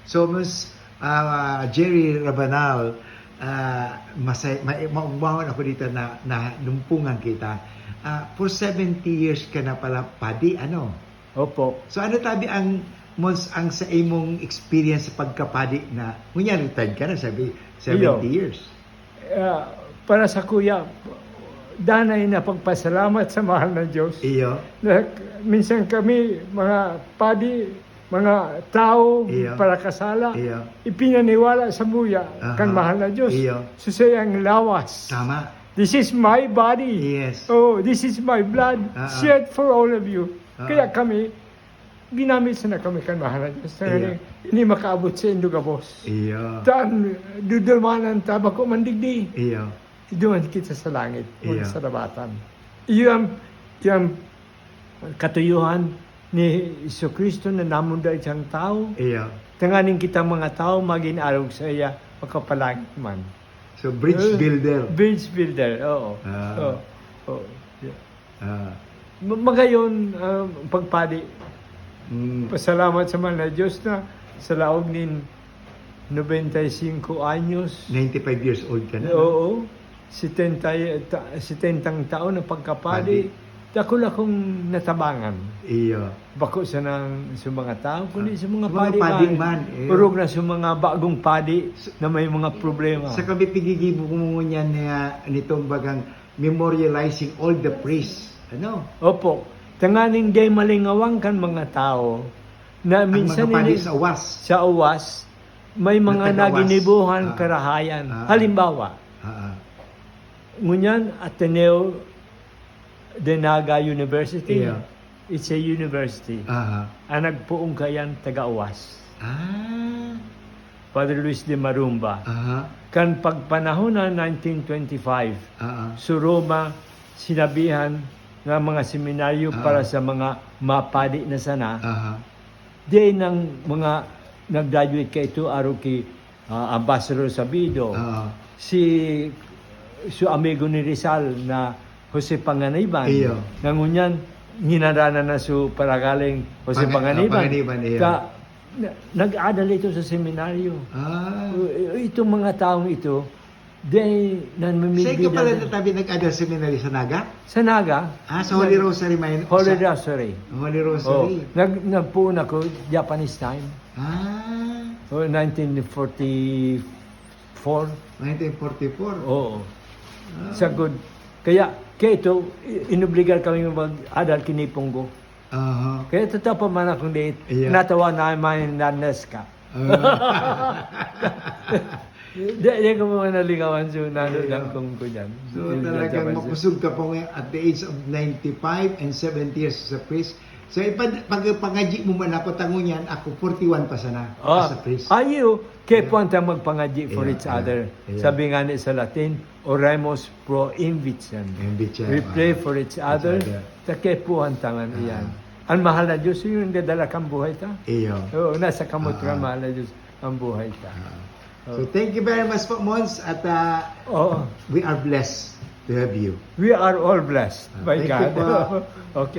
So, Ms. Jerry Rabanal, maugmahon ako dito na lumpungan kita. For 70 years ka na pala, Padi, ano? Opo. So, ano tabi ang sa imong experience sa pagkapadi na, ngunya retired ka na, sabi, 70 years. Para sa kuya, danay na pagpasalamat sa mahal ng Diyos. Iyo. Na, minsan kami, mga padi, mga tao, Iyo. para kasala, Iyo. ipinaniwala sa buya, kan mahal ng Diyos. Iyo. Susayang lawas. Tama. This is my body. Yes. Oh, this is my blood shed for all of you. Kaya kami, ginamit na kami kan mahal ng Diyos. Ini makaabot sa indugabos. Iyo. Tan, dudulmanan tabako mandigdi. Iyo. Iduman kita sa langit, Iyo. sa rabatan. Iyon yung katuyuhan ni Iso-Kristo na namunda isang tao. Iyo. Tanganin kita mga tao, maging arog sa iya, makapalangit man. So, bridge builder. Bridge builder, oo. Ah. Oo. Yeah. Ah. Magayon, pagpadi, pasalamat sa mga na Diyos na sa laog nin 95 anyos. 95 years old ka na. Oo. 70 taon na pagkapadi. Dako akong natabangan. Iyo. Bako sa mga tao, kundi sa mga Mga padi padi man. man, eh. Urog na sa mga bagong padi na may mga problema. Sa kami pigigibo mo niyan nitong bagang memorializing all the priests. Ano? Opo. Tanganing day malingawang kan mga tao na minsan Ang mga padi sa was. sa uwas may mga Na taga-uwas. naginibuhan karahayan. Halimbawa, ngunyan Ateneo de Naga University. Yeah. It's a university. Ang nagpuong kayan taga-uwas. Father Luis de Marumba. Kan pagpanahon na 1925, sa Roma, sinabihan ng mga seminaryo para sa mga mapadi na sana. Di ng mga nag-graduate ka ito, araw kay Ambassador Sabido, si amigo ni Rizal na Jose Panganiban, nangunyan, hinarana na su paragaling Jose Panganiban. Nag-adal ito sa seminaryo. Itong mga taong ito, di nanmimigbi. Sa ikaw pala natabi nag-adal seminary sa Naga? Sa Naga. Sa Holy Rosary man? Holy Rosary. Holy Rosary. Nagpuun ako Japanese time. 1944. 1944? Oo. Sa good. Kaya ito, inobligar kami mag-adal kinipong ko. Kaya totoo pa man akong date. Natawa namin nanas ka. Di ko mga nalingawan so nanolang kong ko dyan. So talagang makusog ka po at the age of 95 and 70 years sa priest. So pag pangaji mo man ako tango niyan, ako 41 pa sana as a priest. Ayo, kaya po ang magpangaji for each other. Sabi nga ni sa Latin, oremus pro invitiam. We pray for each other. Kaya po ang tangan iyan. Ang mahal na Diyos, yung dadala kang buhay ta. Iyo. Oo, nasa kamot ka, mahal na Diyos ang buhay ta. So thank you very much po, Mons. At we are blessed to have you. We are all blessed by Thank you God. po. Okay.